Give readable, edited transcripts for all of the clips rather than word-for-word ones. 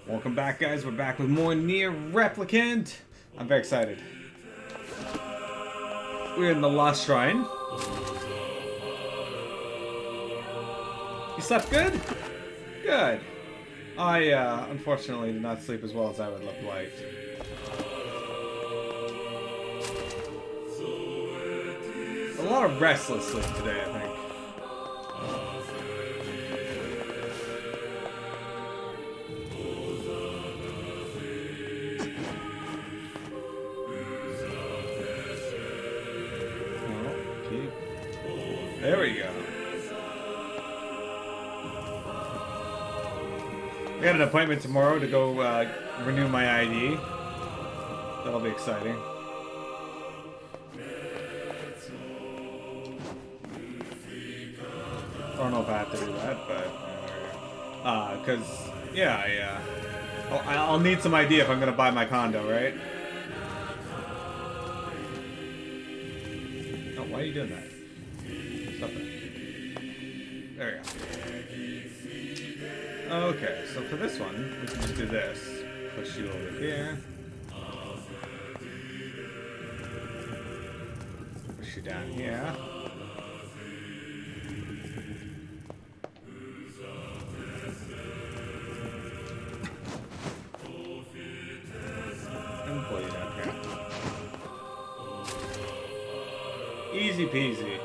Welcome back, guys. We're back with more NieR Replicant. I'm very excited. We're in the Lost Shrine. You slept good? Good. I, unfortunately did not sleep as well as I would have liked. A lot of restless sleep today, I think. There we go. I got an appointment tomorrow to go renew my ID. That'll be exciting. I don't know if I have to do that, but cause yeah, I'll need some ID if I'm gonna buy my condo, right? Oh, why are you doing that? Stop that. There we go. Okay, so for this one, we can just do this. Push you over here. Push you down here. And pull you down here. Easy peasy.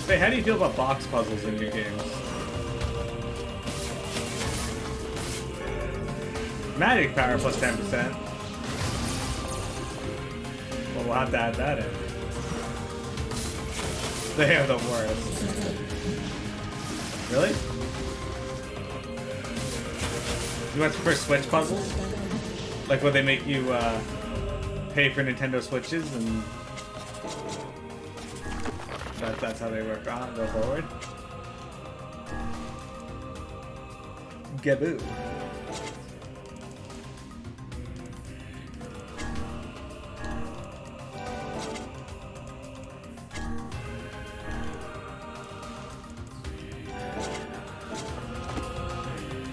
Hey, how do you feel about box puzzles in your games? Magic power plus 10%. Well, we'll have to add that in. They are the worst. Really? You much prefer Switch puzzles? Like where they make you pay for Nintendo Switches and that's how they work on go forward. Gaboo.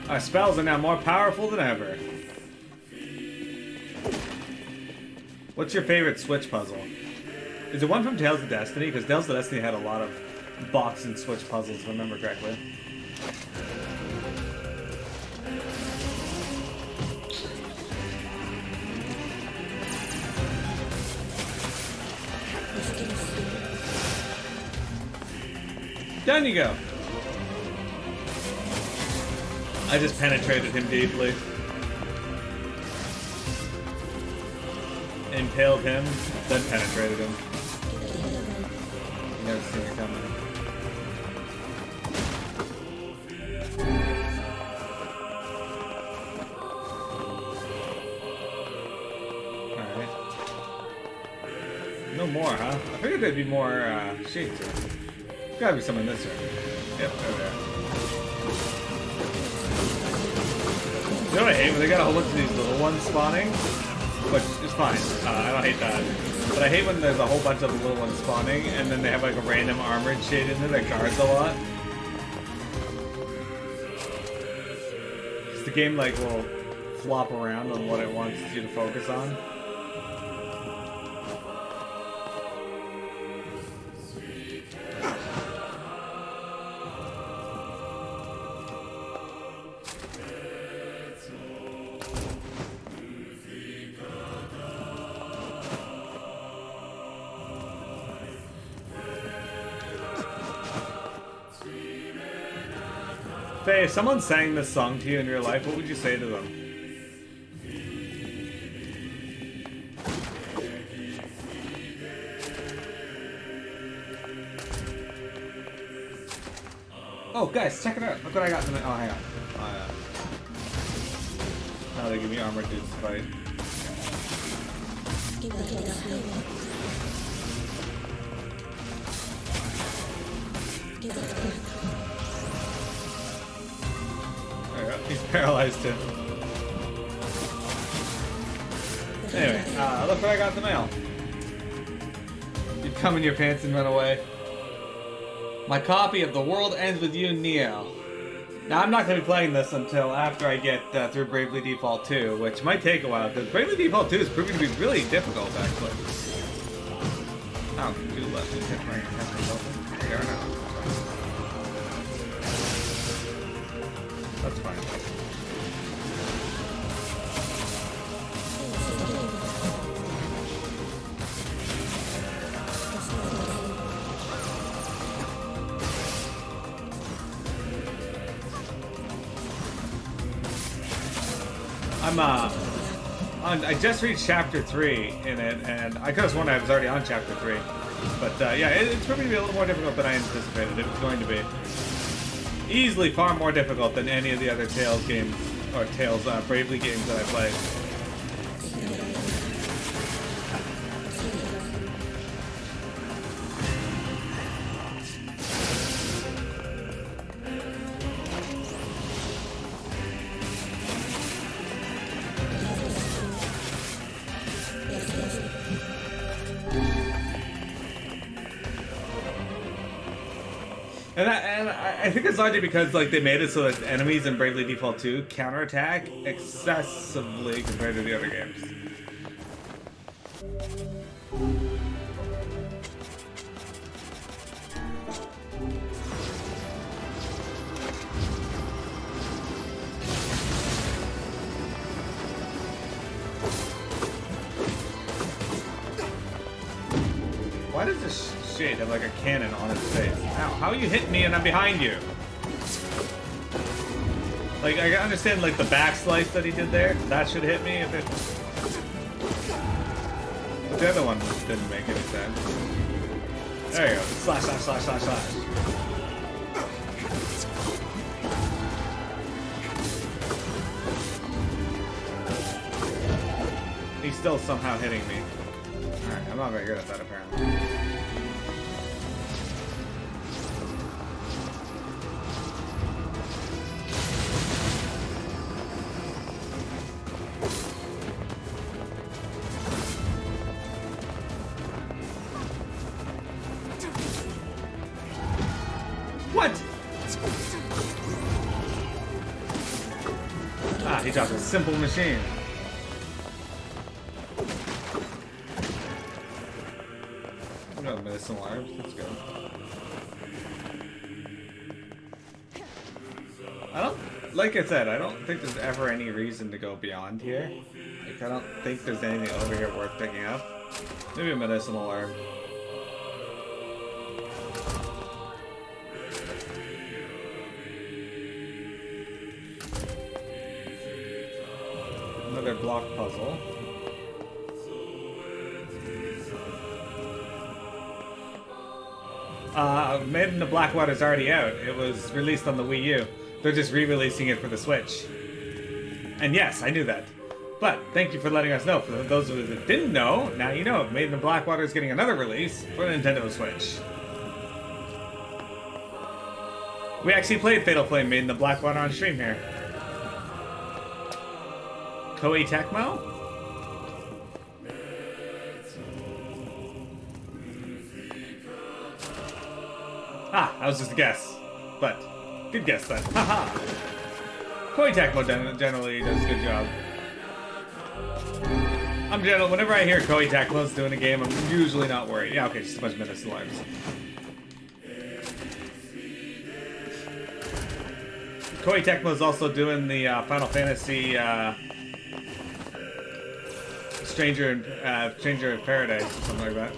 Our spells are now more powerful than ever. What's your favorite Switch puzzle? Is it one from Tales of Destiny? Because Tales of Destiny had a lot of box and Switch puzzles, if I remember correctly. Down you go. I just penetrated him deeply. Impaled him, then penetrated him. Never seen it coming. Alright. No more, huh? I figured there'd be more shades here. Gotta be some in this room. Yep, over there. You know what I hate? When they got a whole bunch of these little ones spawning? Which is fine. I don't hate that. But I hate when there's a whole bunch of the little ones spawning, and then they have like a random armored shade in there that guards a lot. Because the game like will flop around on what it wants you to focus on. Faye, if someone sang this song to you in real life, what would you say to them? Oh, guys, check it out. Look what I got in the... Oh, hang on. Oh, yeah. Now they give me armored dudes to fight. He's paralyzed too. Anyway, look what I got in the mail. You'd come in your pants and run away. My copy of The World Ends With You, NieR. Now, I'm not going to be playing this until after I get through Bravely Default 2, which might take a while, because Bravely Default 2 is proving to be really difficult, actually. Oh, 2 left. Fair enough. That's fine. I just reached chapter 3 in it, and I could have sworn I was already on chapter 3. But yeah, it's proving to be a little more difficult than I anticipated it was going to be. Easily far more difficult than any of the other Tales games, or Tales Bravely games that I played. And I think it's largely because like they made it so that enemies in Bravely Default 2 counterattack excessively compared to the other games. Why does this shade have like a cannon on its face? Ow, how are you hitting me and I'm behind you? Like, I understand like the back slice that he did there. That should hit me if it... But the other one didn't make any sense. There you go. Slash, slash, slash, slash, slash. He's still somehow hitting me. Alright, I'm not very good at that apparently. What? Ah, he dropped a simple machine. No medicine lives. Let's go. Like I said, I don't think there's ever any reason to go beyond here. Like, I don't think there's anything over here worth picking up. Maybe a medicinal herb. Another block puzzle. Made in the Blackwater is already out. It was released on the Wii U. They're just re-releasing it for the Switch. And yes, I knew that. But thank you for letting us know. For those of you that didn't know, now you know. Made in the Blackwater is getting another release for the Nintendo Switch. We actually played Fatal Flame Made in the Blackwater on stream here. Koei Tecmo? Ah, that was just a guess. But, good guess then. Haha! Koei Tecmo generally does a good job. Whenever I hear Koei Tecmo's doing a game, I'm usually not worried. Yeah, okay, just a bunch of minutes lives. Koei Tecmo's also doing the Final Fantasy Stranger in Paradise, or something like that.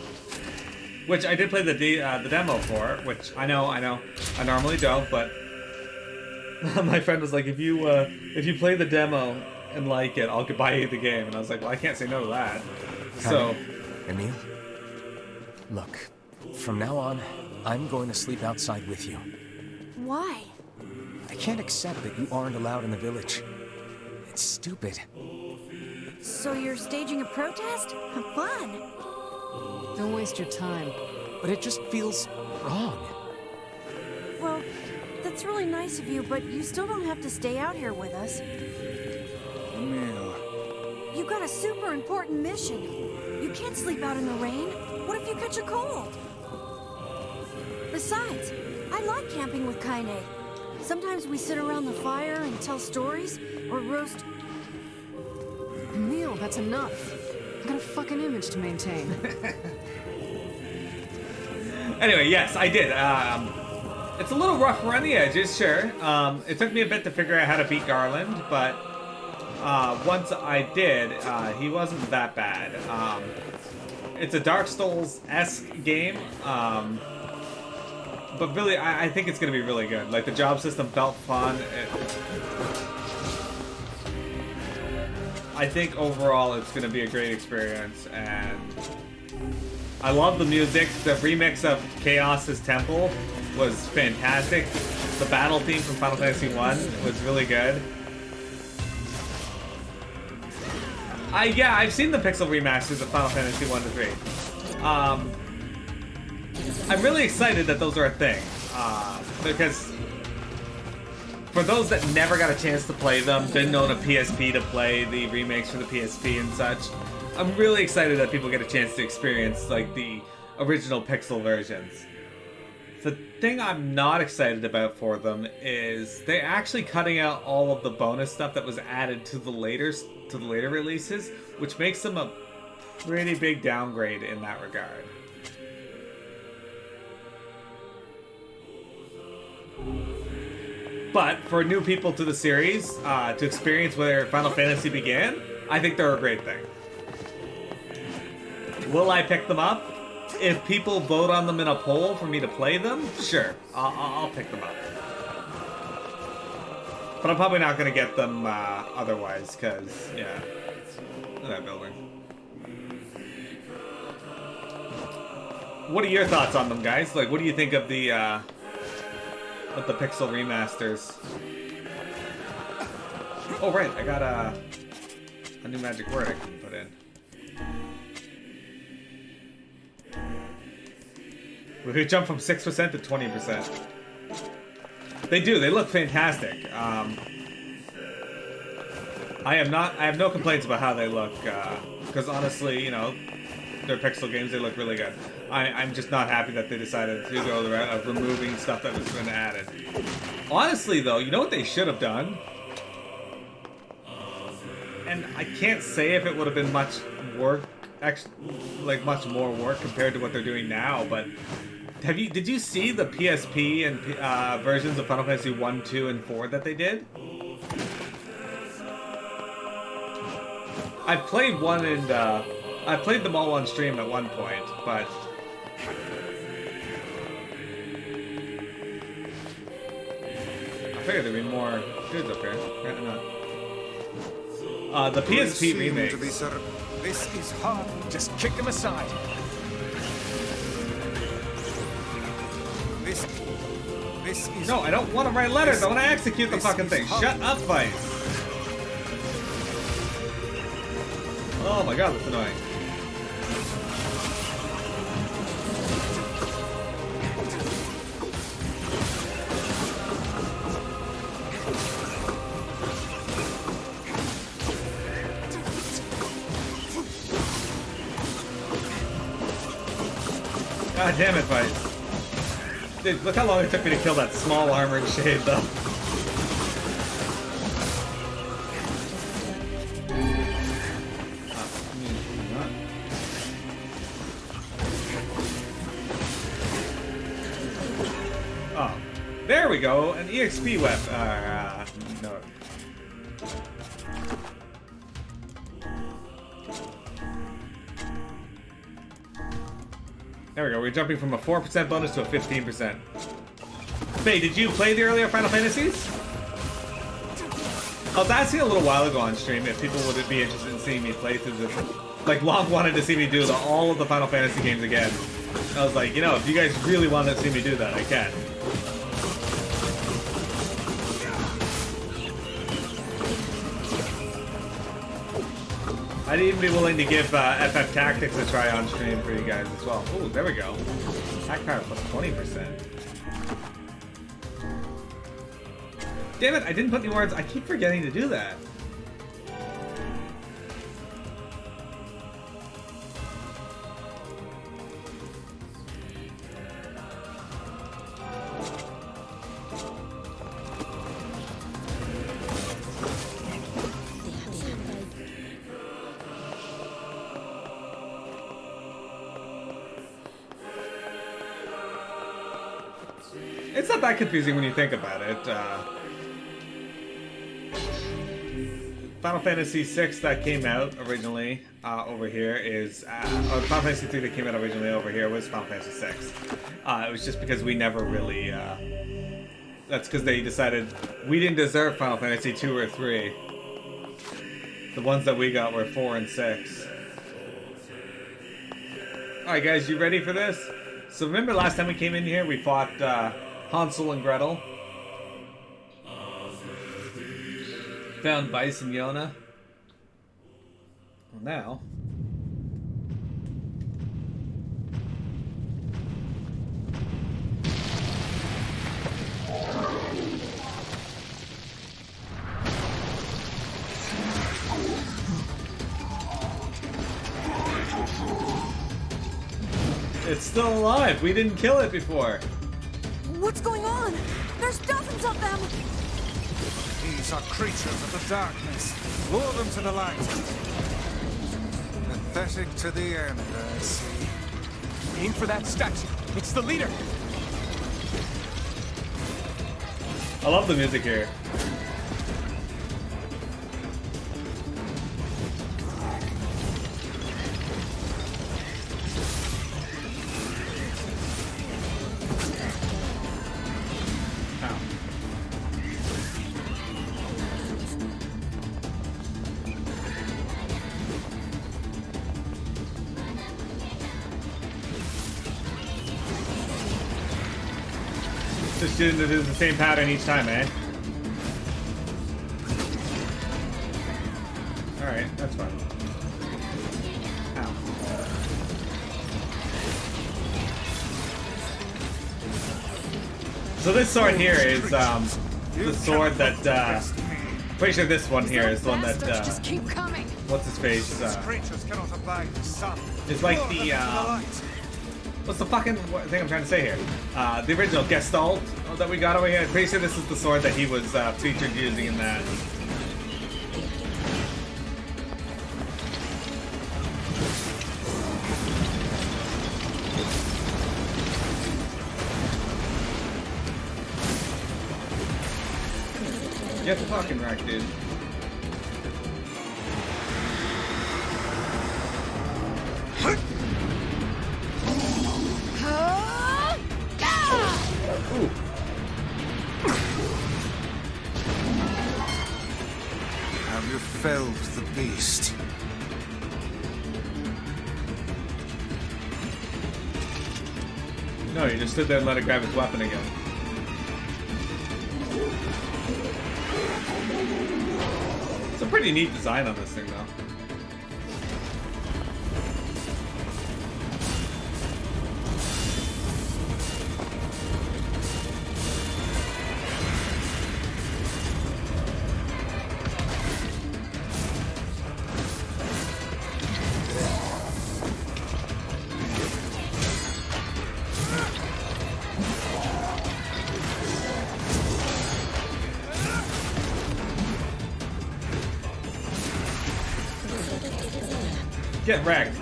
Which I did play the demo for, which I know, I normally don't, but my friend was like, if you play the demo and like it, I'll buy you the game. And I was like, well, I can't say no to that. So, Emil, look, from now on, I'm going to sleep outside with you. Why? I can't accept that you aren't allowed in the village. It's stupid. So you're staging a protest? Fun! Don't waste your time. But it just feels wrong. Well, that's really nice of you, but you still don't have to stay out here with us. Emil. You got a super important mission. You can't sleep out in the rain. What if you catch a cold? Besides, I like camping with Kaine. Sometimes we sit around the fire and tell stories, or roast... Neil, that's enough. I got a fucking image to maintain. Anyway, yes, I did. It's a little rough around the edges, sure. It took me a bit to figure out how to beat Garland, but once I did, he wasn't that bad. It's a Dark Souls-esque game, but really, I think it's going to be really good. Like, the job system felt fun. I think overall it's going to be a great experience, and I love the music. The remix of Chaos's Temple was fantastic. The battle theme from Final Fantasy 1 was really good. Yeah, I've seen the pixel remasters of Final Fantasy 1 to 3. I'm really excited that those are a thing, because for those that never got a chance to play them, didn't own a PSP to play the remakes for the PSP and such, I'm really excited that people get a chance to experience like the original pixel versions. The thing I'm not excited about for them is they're actually cutting out all of the bonus stuff that was added to the later releases, which makes them a pretty big downgrade in that regard. But for new people to the series, to experience where Final Fantasy began, I think they're a great thing. Will I pick them up? If people vote on them in a poll for me to play them, sure, I'll pick them up. But I'm probably not going to get them otherwise, because, yeah, look at that building. What are your thoughts on them, guys? Like, what do you think of the pixel remasters? Oh, right, I got a new magic word I can put in. We could jump from 6% to 20%. They do. They look fantastic. I have no complaints about how they look. Because honestly, you know, they're pixel games. They look really good. I'm just not happy that they decided to go the route of removing stuff that was been added. Honestly, though, you know what they should have done? And I can't say if it would have been much work, like much more work compared to what they're doing now, but. Did you see the PSP and versions of Final Fantasy 1, 2, and 4 that they did? I've played one and I played them all on stream at one point, but I figured there'd be more dudes up here. Apparently not. The PSP remake. This is hard. Just kick them aside. This is... No, I don't want to write letters. I want to execute the fucking thing. Shut up, Vice. Oh my god, that's annoying. God damn it, Vice. Dude, look how long it took me to kill that small armored shade, though. Oh, there we go, an EXP weapon. No. There we go, we're jumping from a 4% bonus to a 15%. Faye, did you play the earlier Final Fantasies? I was asking a little while ago on stream if people would be interested in seeing me play through this. Like, Long wanted to see me do all of the Final Fantasy games again. I was like, you know, if you guys really want to see me do that, I can. I'd even be willing to give FF Tactics a try on stream for you guys as well. Oh, there we go. Attack power plus 20%. Damn it, I didn't put any words. I keep forgetting to do that. It's not that confusing when you think about it. Final Fantasy VI that came out originally over here is... or Final Fantasy III that came out originally over here was Final Fantasy VI. It was just because we never really... that's because they decided we didn't deserve Final Fantasy II or III. The ones that we got were 4 and 6. Alright guys, you ready for this? So remember last time we came in here, we fought Hansel and Gretel? Found Weiss and Yona. Well, now... it's still alive. We didn't kill it before. What's going on? There's dozens of them! These are creatures of the darkness. Lure them to the light. Pathetic to the end, I see. Aim for that statue. It's the leader. I love the music here. Just didn't do the same pattern each time, eh? Alright, that's fine. Ow. So this sword here is the sword that pretty sure this one here is the one that Just keep coming. what's his face? These creatures cannot abide the sun. It's like Lure the them to light. what's the fucking thing I'm trying to say here? The original Gestalt that we got over here. I'm pretty sure this is the sword that he was featured using in that. Get fucking wrecked, dude. Ooh. Have you felled the beast? No, you just stood there and let it grab his weapon again. It's a pretty neat design on this thing, though. Get wrecked.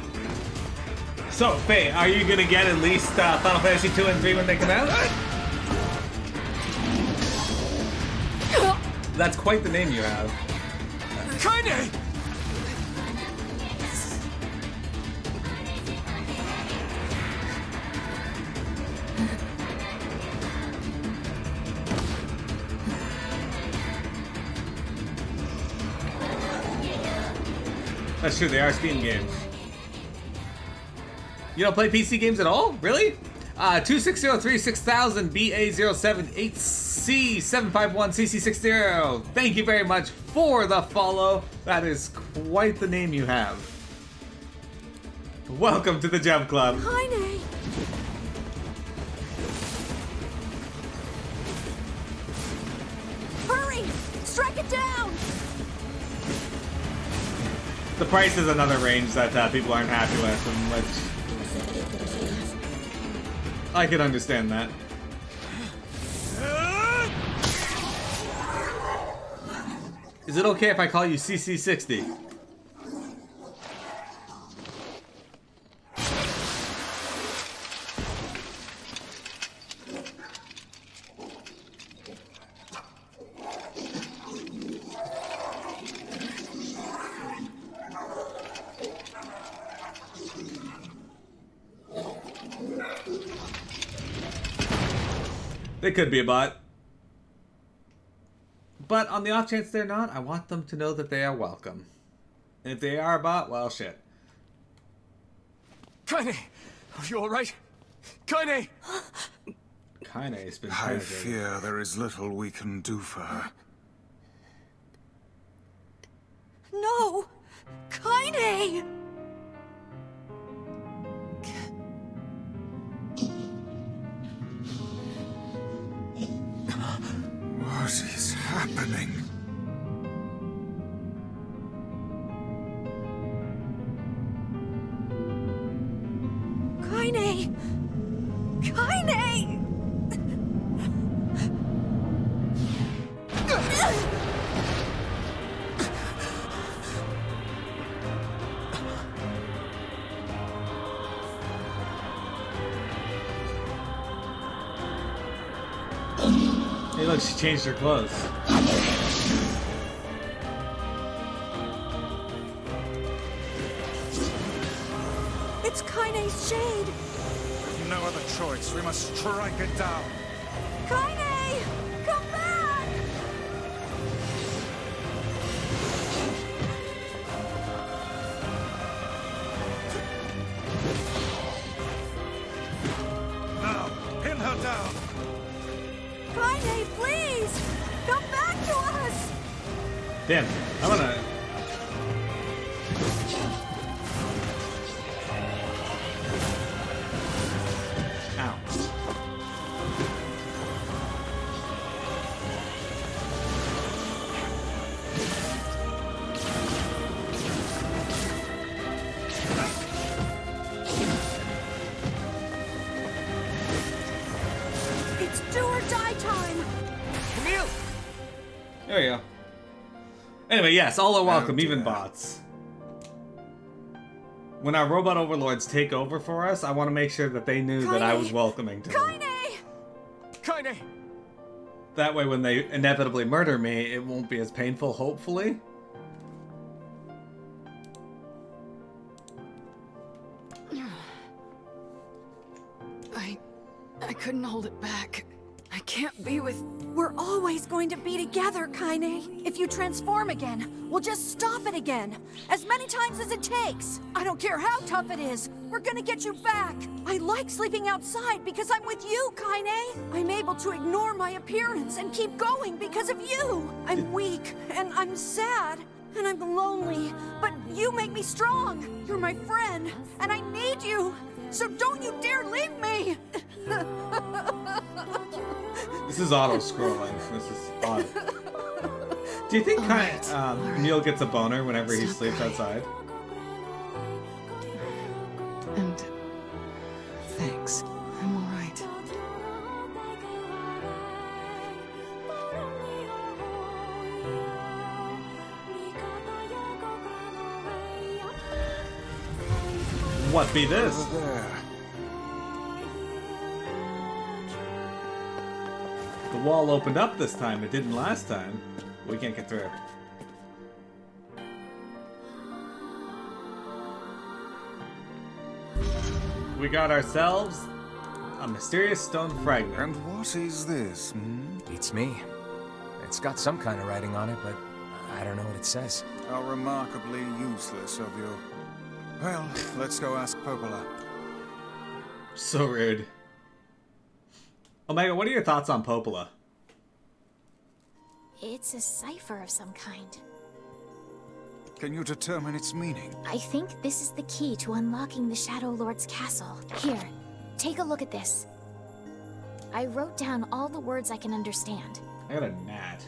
So, Faye, are you gonna get at least Final Fantasy 2 and 3 when they come out? That's quite the name you have. Kinda. That's true, they are Steam games. You don't play PC games at all? Really? 26036000 BA078C751CC60. Thank you very much for the follow. That is quite the name you have. Welcome to the Jump Club. Hi, Nay. Hurry! Strike it down! The price is another range that people aren't happy with, and which I can understand that. Is it okay if I call you CC60? They could be a bot. But on the off chance they're not, I want them to know that they are welcome. And if they are a bot, well, shit. Kaine! Are you alright? Kaine! Kaine's been I penetrated. fear there is little we can do for her. No! Kaine! What is happening? Kaine! Kaine! Hey, look, she changed her clothes. It's Kaine's shade! No other choice. We must strike it down. Kaine! Come back! Now, pin her down. Kaine, please! Come back to us! Damn, I'm gonna... Ow. It's do or die time! Camille! There we go. Anyway, yes, all are welcome, Oh, even dear. bots. When our robot overlords take over for us, I want to make sure that they knew that I was welcoming to them. Kaine! Kaine! That way, when they inevitably murder me, it won't be as painful, hopefully. I couldn't hold it back. I can't be with... We're always going to be together, Kaine. If you transform again, we'll just stop it again. As many times as it takes. I don't care how tough it is. We're gonna get you back. I like sleeping outside because I'm with you, Kaine. I'm able to ignore my appearance and keep going because of you. I'm weak, and I'm sad, and I'm lonely. But you make me strong. You're my friend, and I need you. So don't you dare leave me! This is auto-scrolling. This is odd. Do you think Neil gets a boner whenever he Stop sleeps crying. outside? And... thanks. I'm alright. What be this? Over there. The wall opened up this time. It didn't last time. We can't get through. We got ourselves a mysterious stone fragment. And what is this? Beats me. It's got some kind of writing on it, but I don't know what it says. How remarkably useless of you. Well, let's go ask Popola. So rude. Omega, what are your thoughts on Popola? It's a cipher of some kind. Can you determine its meaning? I think this is the key to unlocking the Shadowlord's castle. Here, take a look at this. I wrote down all the words I can understand. I got a gnat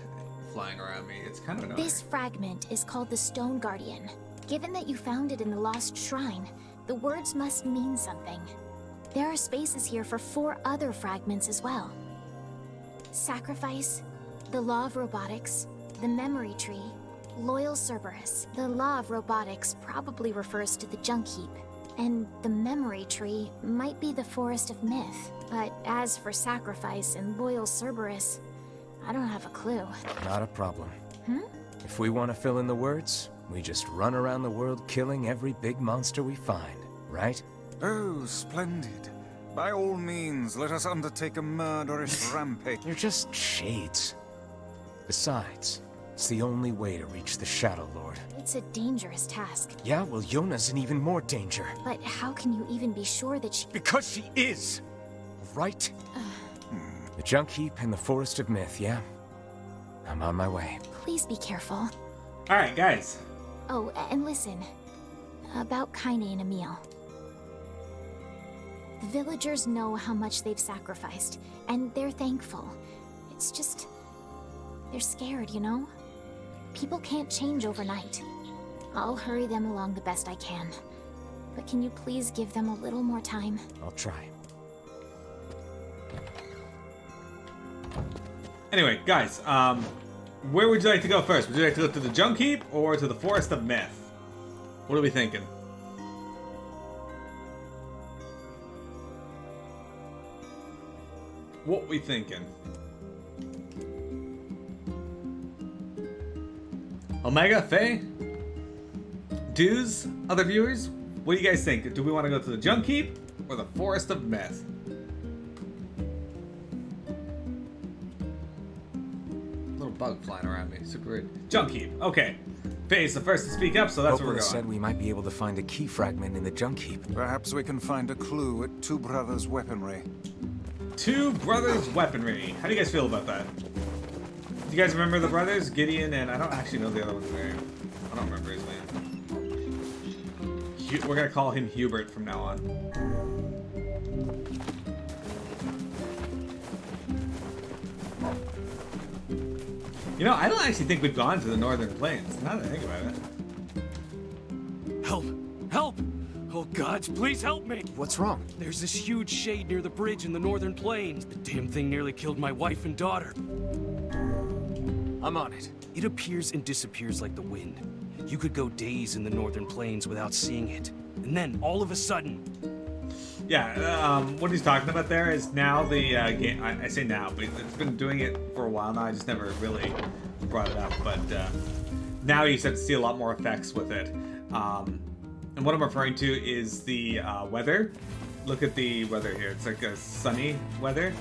flying around me. It's kind of annoying. This fragment is called the Stone Guardian. Given that you found it in the Lost Shrine, the words must mean something. There are spaces here for 4 other fragments as well. Sacrifice, the Law of Robotics, the Memory Tree, Loyal Cerberus. The Law of Robotics probably refers to the Junk Heap, and the Memory Tree might be the Forest of Myth. But as for Sacrifice and Loyal Cerberus, I don't have a clue. Not a problem. If we want to fill in the words, we just run around the world killing every big monster we find, right? Oh, splendid. By all means, let us undertake a murderous rampage. You're just shades. Besides, it's the only way to reach the Shadowlord. It's a dangerous task. Yeah, well, Yona's in even more danger. But how can you even be sure that she... Because she is! Right? The Junk Heap and the Forest of Myth, yeah? I'm on my way. Please be careful. Alright, guys. Oh, and listen. About Kaine and Emil. The villagers know how much they've sacrificed, and they're thankful. It's just... they're scared, you know? People can't change overnight. I'll hurry them along the best I can. But can you please give them a little more time? I'll try. Anyway, guys, where would you like to go first? Would you like to go to the Junk Heap or to the Forest of Myth? What are we thinking? What we thinking? Omega, Faye? Dues? Other viewers? What do you guys think? Do we want to go to the Junk Heap or the Forest of Myth? Little bug flying around me. Super weird. Junk Heap. Okay. Faye's the first to speak up, so that's where we're Popola going. said we might be able to find a key fragment in the Junk Heap. Perhaps we can find a clue at Two Brothers' weaponry. Two Brothers Weaponry. How do you guys feel about that? Do you guys remember the brothers? Gideon and... I don't actually know the other one's name. I don't remember his name. We're gonna call him Hubert from now on. You know, I don't actually think we've gone to the Northern Plains, now that I think about it. Help! Help! Oh gods, please help me! What's wrong? There's this huge shade near the bridge in the Northern Plains. The damn thing nearly killed my wife and daughter. I'm on it. It appears and disappears like the wind. You could go days in the Northern Plains without seeing it. And then, all of a sudden... Yeah, what he's talking about there is now the game. I say now, but it's been doing it for a while now. I just never really brought it up. But now you start to see a lot more effects with it. And what I'm referring to is the weather. Look at the weather here. It's like a sunny weather.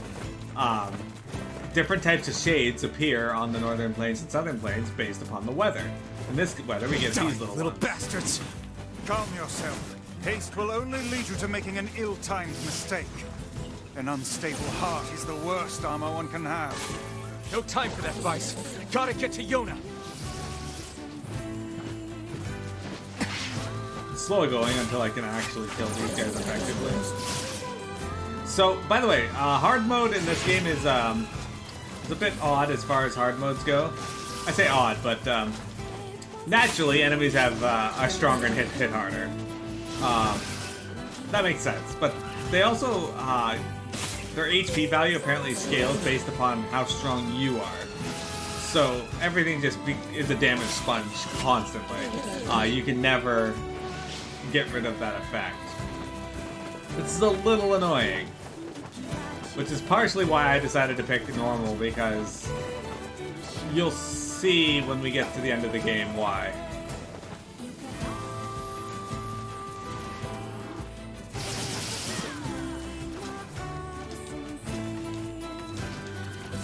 Different types of shades appear on the Northern Plains and Southern Plains based upon the weather. In this weather, we get these little ones. bastards! Calm yourself. Haste will only lead you to making an ill-timed mistake. An unstable heart is the worst armor one can have. No time for that, Vice. Gotta get to Yona. It's slow going until I can actually kill these guys effectively. So, by the way, hard mode in this game is a bit odd as far as hard modes go. I say odd, but naturally enemies have are stronger and hit harder. That makes sense, but they also their HP value apparently scales based upon how strong you are. So everything just is a damage sponge constantly. You can never get rid of that effect. This is a little annoying, which is partially why I decided to pick normal, because you'll see when we get to the end of the game why.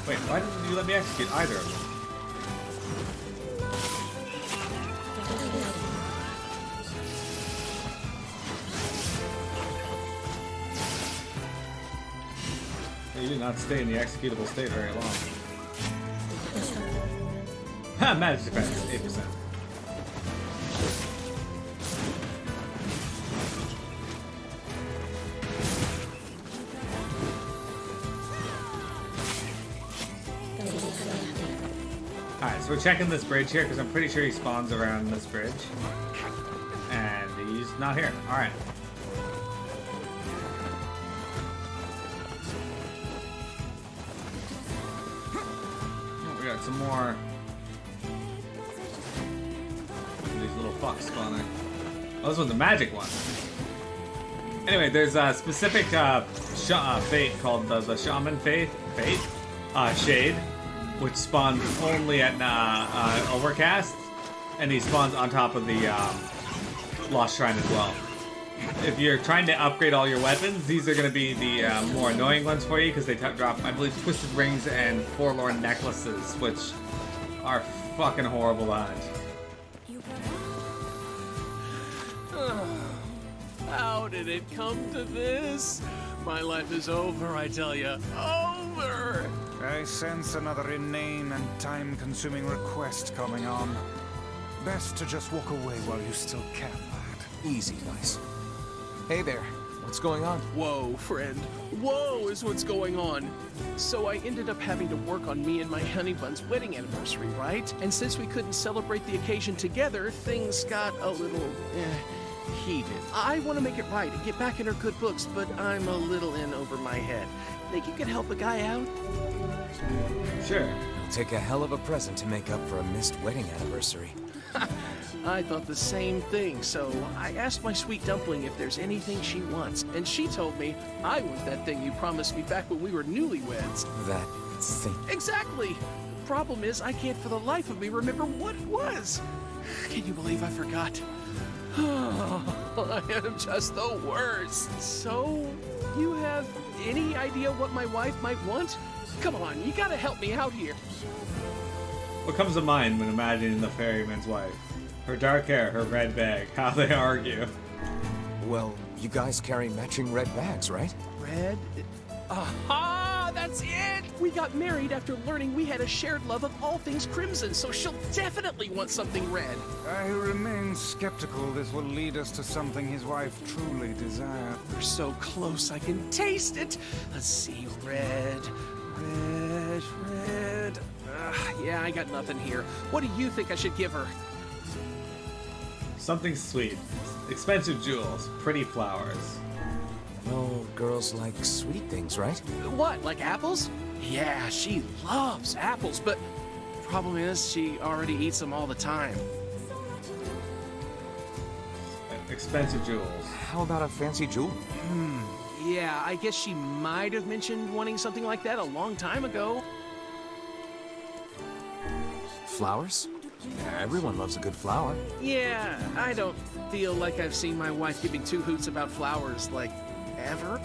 Wait, why didn't you let me execute either of them? You did not stay in the executable state very long. Ha! Magic defense, 8%. Alright, so we're checking this bridge here because I'm pretty sure he spawns around this bridge. And he's not here. Alright. Oh, we got some more. These little fucks spawning. Oh, this one's a magic one. Anyway, there's a specific fate called the Shaman Fate Shade, which spawns only at Overcast, and he spawns on top of the Lost Shrine as well. if you're trying to upgrade all your weapons, these are going to be the more annoying ones for you because they drop, I believe, twisted rings and forlorn necklaces, which are fucking horrible odds. How did it come to this? My life is over, I tell ya. Over! I sense another inane and time-consuming request coming on. Best to just walk away while you still can, lad. Easy, guys. Hey there. What's going on? Whoa, friend. Whoa is what's going on. So I ended up having to work on me and my honey bun's wedding anniversary, right? And since we couldn't celebrate the occasion together, things got a little, heated. I want to make it right and get back in her good books, but I'm a little in over my head. Think you could help a guy out? Sure. It'll take a hell of a present to make up for a missed wedding anniversary. I thought the same thing, so I asked my sweet dumpling if there's anything she wants, and she told me I want that thing you promised me back when we were newlyweds. That thing. Exactly! The problem is I can't for the life of me remember what it was. Can you believe I forgot? I am just the worst. So, you have any idea what my wife might want? Come on, you gotta help me out here. What comes to mind when imagining the ferryman's wife? Her dark hair, her red bag, how they argue. Well, you guys carry matching red bags, right? Red? Aha! That's it! We got married after learning we had a shared love of all things crimson, so she'll definitely want something red. I remain skeptical this will lead us to something his wife truly desires. We're so close, I can taste it. Let's see, red. Yeah, I got nothing here. What do you think I should give her? Something sweet. Expensive jewels. Pretty flowers. Oh, girls like sweet things, right? What, like apples? Yeah, she loves apples, but problem is she already eats them all the time. Expensive jewels. How about a fancy jewel? Yeah, I guess she might have mentioned wanting something like that a long time ago. Flowers? Everyone loves a good flower. Yeah, I don't feel like I've seen my wife giving two hoots about flowers, like, ever.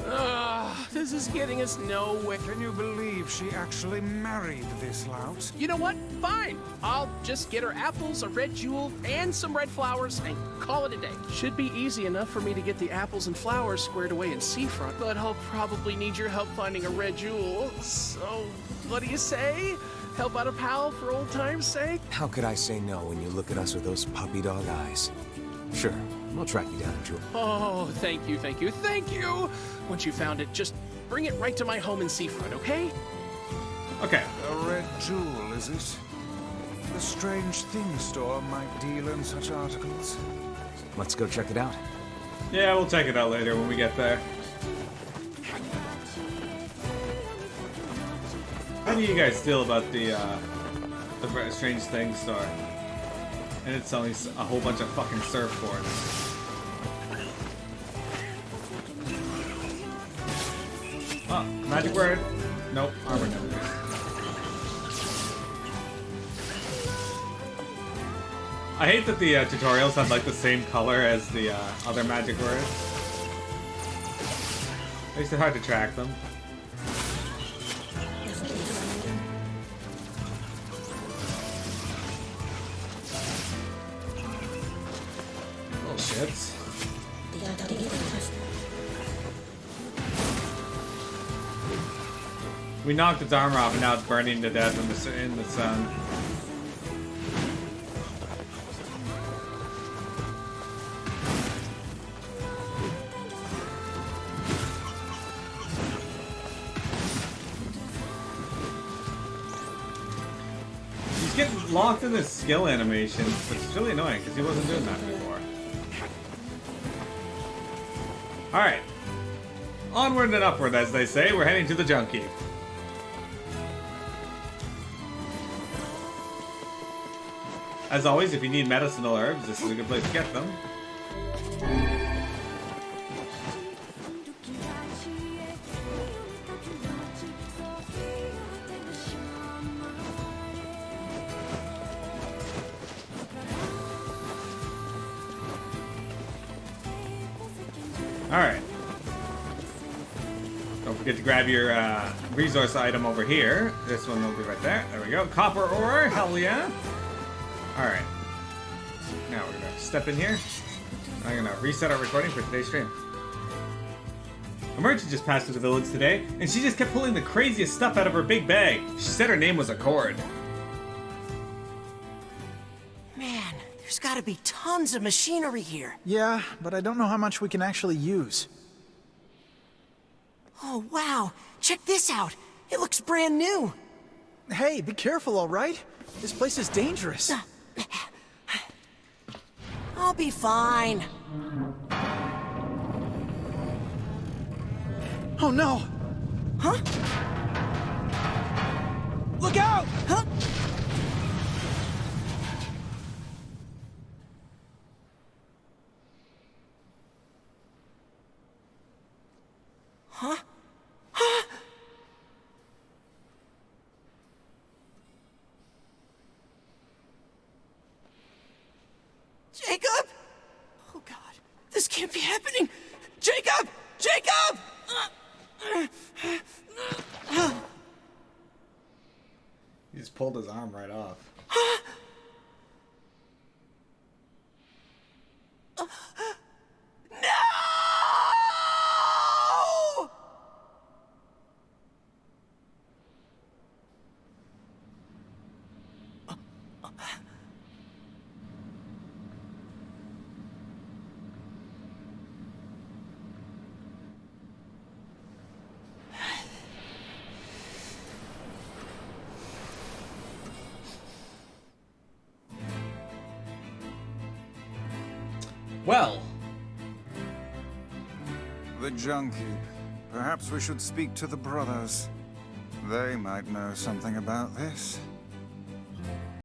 Ugh, this is getting us nowhere. Can you believe she actually married this lout? You know what? Fine. I'll just get her apples, a red jewel, and some red flowers, and call it a day. Should be easy enough for me to get the apples and flowers squared away in Seafront, but I'll probably need your help finding a red jewel. So, what do you say? Help out a pal for old time's sake? How could I say no when you look at us with those puppy dog eyes? Sure, we'll track you down, Jewel. Oh, thank you, thank you, thank you! Once you found it, just bring it right to my home in Seafront, okay? Okay. A red jewel, is it? The Strange Things store might deal in such articles. Let's go check it out. Yeah, we'll check it out later when we get there. How do you guys feel about the Strange Things store? And it's only a whole bunch of fucking surfboards. Oh, magic word. Nope, armor never. I hate that the tutorials have like the same color as the other magic words. Makes it hard to track them. Oh shit. We knocked its armor off and now it's burning to death in the sun. He's getting locked in this skill animation, which is really annoying because he wasn't doing that before. Alright. Onward and upward, as they say. We're heading to the junk heap. As always, if you need medicinal herbs, this is a good place to get them. Alright. Don't forget to grab your resource item over here. This one will be right there. There we go. Copper ore. Hell yeah. Alright. Now we're gonna step in here. I'm gonna reset our recording for today's stream. A merchant just passed through the village today, and she just kept pulling the craziest stuff out of her big bag. She said her name was Accord. Man, there's gotta be tons of machinery here. Yeah, but I don't know how much we can actually use. Oh, wow. Check this out. It looks brand new. Hey, be careful, all right? This place is dangerous. I'll be fine. Oh, no! Huh? Look out! Huh? Huh? Huh? Jacob? Oh God, this can't be happening. Jacob! Jacob! He just pulled his arm right off. No! Well. The Junk Heap. Perhaps we should speak to the brothers. They might know something about this.